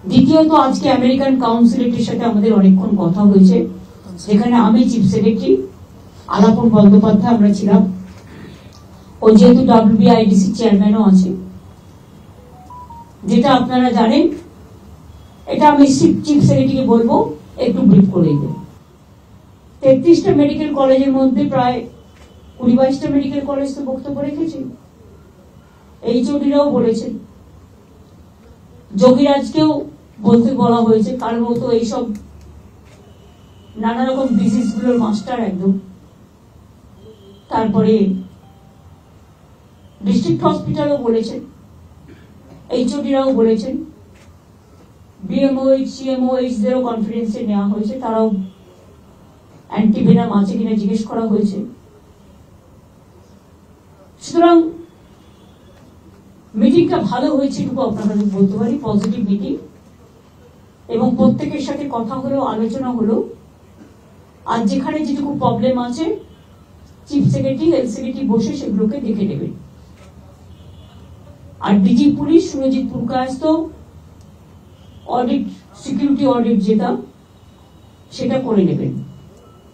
দ্বিতীয়ত আজকে আমেরিকান কাউন্সিলেটের সাথে আমাদের অনেকক্ষণ কথা হয়েছে, যেখানে আমি চিফ সেক্রেটারি, আলাপন বন্দ্যোপাধ্যায় আমরা ছিলাম, ও যেহেতু WBIDC চেয়ারম্যানও আছে। যেটা আপনারা জানেন, এটা আমি চিফ সেক্রেটারিকে বলবো একটু ব্রিফ করে দিতে। 33টা মেডিকেল কলেজের মধ্যে প্রায় 20-22টা মেডিকেল কলেজ তো বক্তব্য রেখেছে, HODরাও বলেছেন, যোগীরাজকেও বলতে বলা হয়েছে, কার মতো এইসব নানা রকম ডিজিজ গুলোর মাস্টার একদম। তারপরে ডিস্ট্রিক্ট হসপিটালও বলেছেন, HODরাও বলেছেন, BMOH CMOHদেরও কনফিডেন্সে নেওয়া হয়েছে, তারাও অ্যান্টিভেনাম আছে কিনা জিজ্ঞেস করা হয়েছে। সুতরাং মিটিংটা ভালো হয়েছে এটুকু আপনাদের বলতে পারি, পজিটিভ মিটিং, এবং প্রত্যেকের সাথে কথা হলো, আলোচনা হলো। আর যেখানে যেটুকু প্রবলেম আছে চিফ সেক্রেটারি হেলথ সেক্রেটারি বসে সেগুলোকে দেখে নেবেন। আর DG police Surajit Purkayastha audit, security audit যেটা, সেটা করে নেবেন।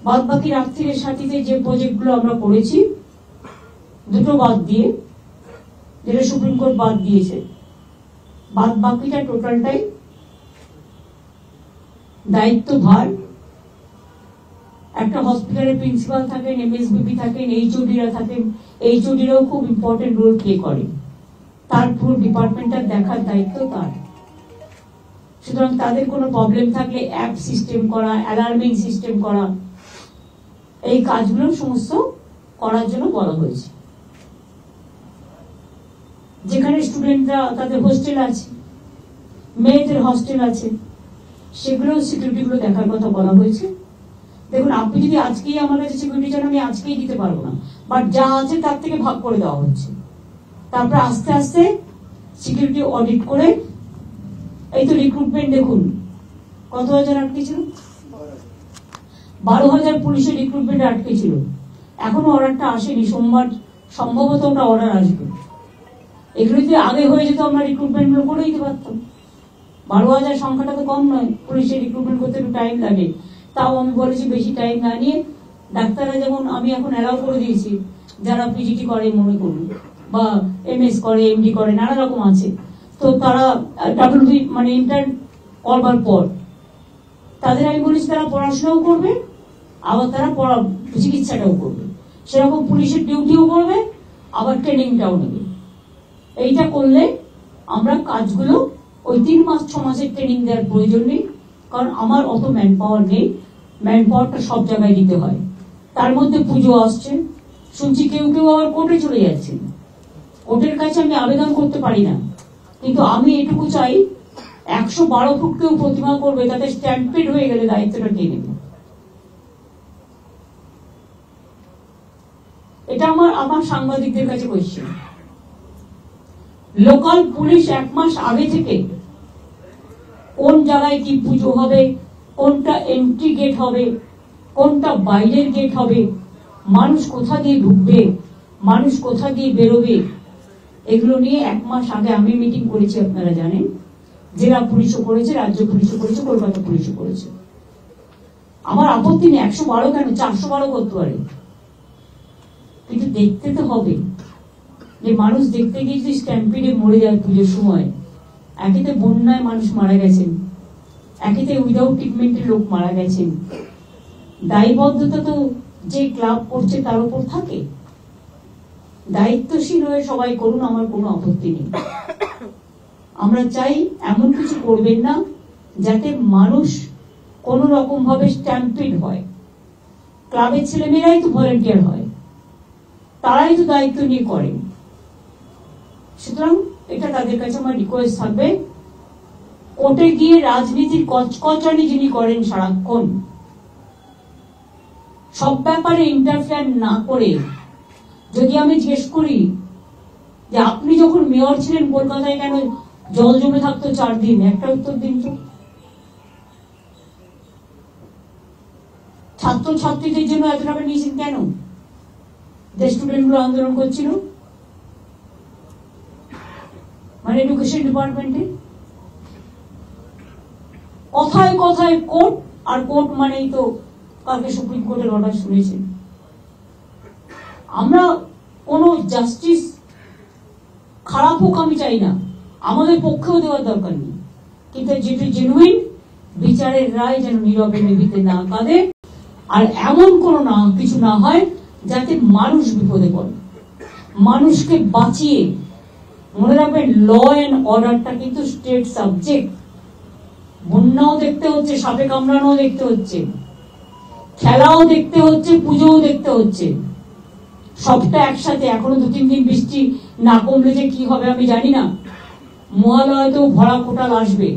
বাদ বাকি রাত্রির সাথীতে যে প্রজেক্টগুলো আমরা করেছি, দুটো বাদ দিয়ে, যেটা সুপ্রিম কোর্ট বাদ দিয়েছে, বাদ বাকিটা টোটালটাই দায়িত্ব ভার একটা হসপিটালের প্রিন্সিপাল থাকেন, MSBP থাকেন, HODরা থাকেন, HODরাও খুব ইম্পর্টেন্ট রোল প্লে করে, তার পুরো ডিপার্টমেন্টটা দেখার দায়িত্ব তার। সুতরাং তাদের কোনো প্রবলেম থাকলে অ্যাপ সিস্টেম করা, অ্যালার্মিং সিস্টেম করা, এই কাজগুলো সমস্ত করার জন্য বলা হয়েছে। যেখানে স্টুডেন্টরা তাদের হোস্টেল আছে, মেয়েদের হোস্টেল আছে, সেগুলো সিকিউরিটি গুলো দেখার কথা বলা হয়েছে। দেখুন, আপনি যদি আজকেই আমার কাছে সিকিউরিটি চান, আমি আজকেই দিতে পারবো না, বাট যা আছে তার থেকে ভাগ করে দেওয়া হচ্ছে। তারপর আস্তে আস্তে সিকিউরিটি অডিট করে, এই তো রিক্রুটমেন্ট দেখুন কত হাজার আটকে ছিল, 12,000 পুলিশের রিক্রুটমেন্ট আটকে ছিল, এখনো অর্ডারটা আসেনি, সোমবার সম্ভবত ওটা অর্ডার আসবে। এগুলো যদি আগে হয়ে যেত আমরা রিক্রুটমেন্ট গুলো করে দিতে পারতাম। 12,000 সংখ্যাটা তো কম নয়, পুলিশের রিক্রুটমেন্ট করতে একটু টাইম লাগে। তাও আমি বলেছি বেশি টাইম না নিয়ে, ডাক্তাররা যেমন আমি এখন অ্যালাউ করে দিয়েছি, যারা PGT করে মনে করুন, বা MS করে, MD করে, নানা রকম আছে, তো তারা WB মানে ইন্টার্ন করবার পর তাদের আমি বলেছি তারা পড়াশোনাও করবে, আবার তারা চিকিৎসাটাও করবে, সেরকম পুলিশের ডিউটিও করবে, আবার ট্রেনিংটাও নেবে। এইটা করলে আমরা কাজগুলো ওই 3 মাস 6 মাসের ট্রেনিং দেওয়ার প্রয়োজন নেই, কারণ আমার অত ম্যান পাওয়ার নেই, ম্যান পাওয়ারটা সব জায়গায় দিতে হয়। তার মধ্যে পুজো আসছে, শুনছি কেউ কেউ আবার কোর্টে চলে যাচ্ছে, কোর্টের কাছে আমি আবেদন করতে পারি না, কিন্তু আমি এটুকু চাই 112 ফুট কেউ প্রতিমা করবে, তাতে স্ট্যাম্পেড হয়ে গেলে দায়িত্বটা কে নেবে? এটা আমার সাংবাদিকদের কাছে কোয়েশ্চেন। লোকাল পুলিশ 1 মাস আগে থেকে কোন জায়গায় কি পুজো হবে, কোনটা এন্ট্রি গেট হবে, কোনটা বাইরের গেট হবে, মানুষ কোথা দিয়ে ঢুকবে, মানুষ কোথা দিয়ে বেরোবে, এগুলো নিয়ে 1 মাস আগে আমি মিটিং করেছি, আপনারা জানেন। জেলা পুলিশও করেছে, রাজ্য পুলিশও করেছে, কলকাতা পুলিশও করেছে। আমার আপত্তি নেই, 112 কেন, 412 করতে পারে, কিন্তু দেখতে তো হবে যে মানুষ দেখতে গিয়ে যদি স্ট্যাম্পিডে মরে যায় পুজোর সময়, একেতে বন্যায় মানুষ মারা গেছেন, একেতে উইদাউট ট্রিটমেন্টের লোক মারা গেছেন, দায়বদ্ধতা তো যে ক্লাব করছে তার উপর থাকে। দায়িত্বশীল হয়ে সবাই করুন, আমার কোনো আপত্তি নেই। আমরা চাই এমন কিছু করবেন না যাতে মানুষ কোন রকম ভাবে স্ট্যাম্পিড হয়। ক্লাবের ছেলেমেয়েরাই তো ভলেন্টিয়ার হয়, তারাই তো দায়িত্ব নিয়ে করেন। সুতরাং এটা তাদের কাছে আমার রিকোয়েস্ট থাকবে, কোর্টে গিয়ে রাজনীতির কচকচানি যিনি করেন সারাক্ষণ, সব ব্যাপারে ইন্টারফেয়ার না করে, যদি আমি জিজ্ঞেস করি যে আপনি যখন মেয়র ছিলেন কলকাতায় কেন জল জমে থাকতো 4 দিন, একটা উত্তর দিন তো। ছাত্র ছাত্রীদের জন্য এত টাকা নিয়েছেন কেন? যে স্টুডেন্ট গুলো আন্দোলন করছিল, মানে এডুকেশন ডিপার্টমেন্টে কথায় কথায় কোর্ট, আর কোর্ট মানেই তো কালকে সুপ্রিম কোর্টের অর্ডার শুনেছেন। আমরা কোনো জাস্টিস খারাপ হোক আমি চাই না, আমাদের পক্ষেও দেওয়ার দরকার নেই, কিন্তু যেটি জেনুইন বিচারের রায় যেন নীরবে নিভিতে না কাঁদে, আর এমন কোনো না কিছু না হয় যাতে মানুষ বিপদে পড়ে। মানুষকে বাঁচিয়ে, মনে রাখবেন ল এন্ড অর্ডারটা কিন্তু স্টেট সাবজেক্ট। বন্যাও দেখতে হচ্ছে, সাপে কামড়ানোও দেখতে হচ্ছে, খেলাও দেখতে হচ্ছে, পুজোও দেখতে হচ্ছে, সবটা একসাথে। এখনো 2-3 দিন বৃষ্টি না কমলে যে কি হবে আমি জানি না, মহালয়াতেও ভরা কোটাল আসবে।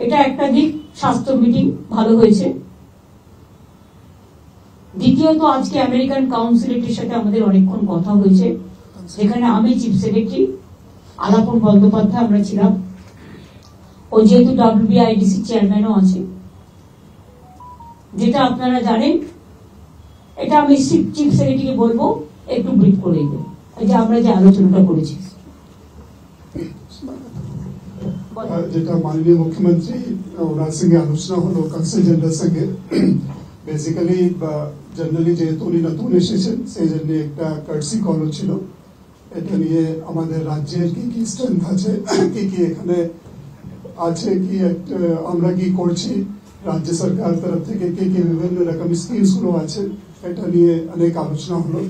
এটা একটা দিক। স্বাস্থ্য মিটিং ভালো হয়েছে। দ্বিতীয়ত, আজকে আমেরিকান কাউন্সিলেটের সাথে আমাদের অনেকক্ষণ কথা হয়েছে, যেখানে আমি চিফ সেক্রেটারি, আলাপন বন্দ্যোপাধ্যায় আমরা ছিলাম, ও যেহেতু WBIDC চেয়ারম্যানও আছে। যেটা আপনারা জানেন, এটা আমি চিফ সেক্রেটারিকে বলবো একটু ব্রিফ করে দিতে, এই যে আমরা যে আলোচনাটা করেছি। যেটা মাননীয় মুখ্যমন্ত্রী ওনার সঙ্গে আলোচনা হলো কাউন্সিল জেনারেল সঙ্গে, বেসিক্যালি জেনারেলি যেহেতু উনি নতুন এসেছেন সেই জন্য একটা কার্টসি কল ছিল। এটা নিয়ে আমাদের রাজ্যের কি কি স্ট্রেংথ আছে, কি কি এখানে আছে, কি আমরা কি করছি, রাজ্য সরকার তরফ থেকে কি কি বিভিন্ন রকম স্কিমস গুলো আছে, এটা নিয়ে অনেক আলোচনা হলো।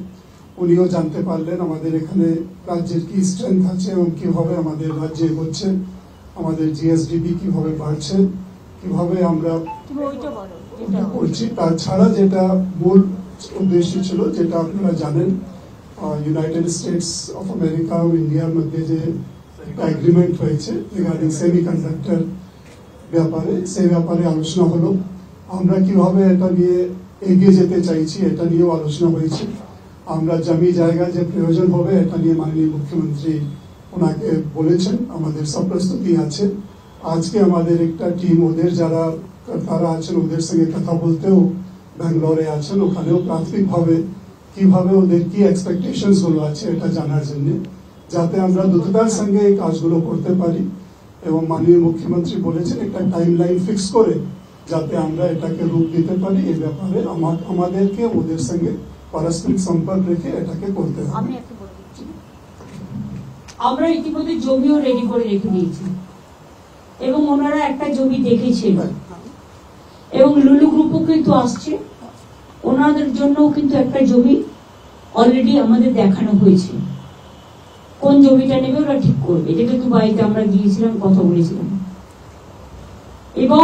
উনিও জানতে পারলেন আমাদের এখানে রাজ্যের কি স্ট্রেংথ আছে এবং কিভাবে আমাদের রাজ্যে হচ্ছে, আমাদের জিএসডিপি কিভাবে বাড়ছে, কিভাবে আমরা করছি। তাছাড়া যেটা মূল উদ্দেশ্য ছিল, যেটা আপনারা জানেন, ইউনাইটেড স্টেটস অফ আমেরিকা ও ইন্ডিয়ার মধ্যে যে একটা এগ্রিমেন্ট হয়েছে রিগার্ডিং সেমিকন্ডাক্টর ব্যাপারে, সেই ব্যাপারে আলোচনা হলো। আমরা কিভাবে এটা নিয়ে এগিয়ে যেতে চাইছি, এটা নিয়েও আলোচনা হয়েছে। আমরা জমি জায়গা যে প্রয়োজন হবে, এটা নিয়ে মাননীয় মুখ্যমন্ত্রী ওনাকে বলেছেন, আমাদের সব প্রস্তুতি আছে। আজকে আমাদের একটা টিম, ওদের যারা তারা আছেন ওদের সঙ্গে কথা বলতেও ব্যাঙ্গালোরে আছেন, ওখানেও প্রাথমিকভাবে কিভাবে ওদের কি এক্সপেকটেশনস গুলো আছে এটা জানার জন্য, যাতে আমরা দ্রুততার সঙ্গে এই কাজগুলো করতে পারি। এবং মাননীয় মুখ্যমন্ত্রী বলেছেন একটা টাইম লাইন ফিক্স করে যাতে আমরা এটাকে রূপ দিতে পারি। এই ব্যাপারে আমাদেরকে ওদের সঙ্গে পারস্পরিক সম্পর্ক রেখে এটাকে করতে হবে। আমরা ইতিমধ্যে জমিও রেডি করে রেখে দিয়েছি, এবং ওনারা একটা জমি দেখেছিল, এবং লুলু গ্রুপও কিন্তু আসছে, ওনাদের জন্য কিন্তু একটা জমি অলরেডি আমাদের দেখানো হয়েছে। কোন জমিটা নেবে ওরা ঠিক করবে, এটা কিন্তু বাড়িতে আমরা গিয়েছিলাম, কথা বলেছিলাম। এবং